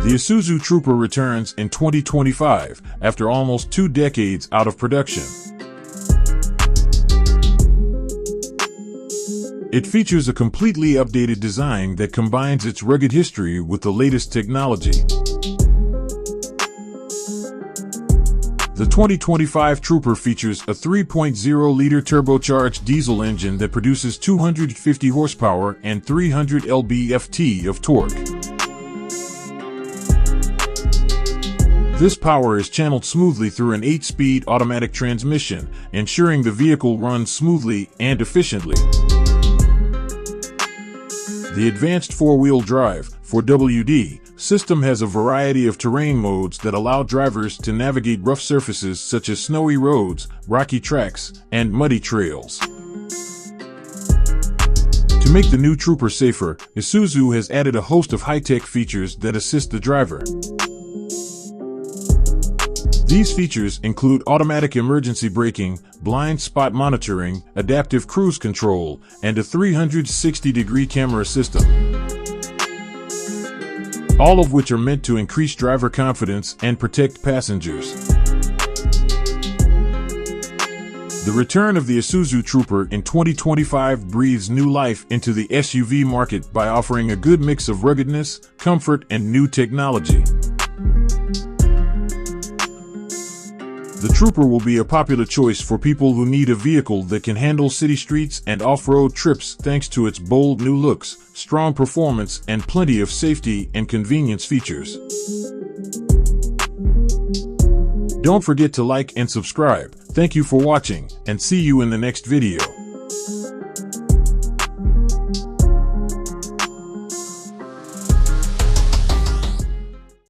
The Isuzu Trooper returns in 2025 after almost 2 decades out of production. It features a completely updated design that combines its rugged history with the latest technology. The 2025 Trooper features a 3.0-liter turbocharged diesel engine that produces 250 horsepower and 300 lb-ft of torque. This power is channeled smoothly through an 8-speed automatic transmission, ensuring the vehicle runs smoothly and efficiently. The advanced 4-wheel drive, 4WD, system has a variety of terrain modes that allow drivers to navigate rough surfaces such as snowy roads, rocky tracks, and muddy trails. To make the new Trooper safer, Isuzu has added a host of high-tech features that assist the driver. These features include automatic emergency braking, blind spot monitoring, adaptive cruise control, and a 360-degree camera system, all of which are meant to increase driver confidence and protect passengers. The return of the Isuzu Trooper in 2025 breathes new life into the SUV market by offering a good mix of ruggedness, comfort, and new technology. The Trooper will be a popular choice for people who need a vehicle that can handle city streets and off-road trips thanks to its bold new looks, strong performance, and plenty of safety and convenience features. Don't forget to like and subscribe. Thank you for watching, and see you in the next video.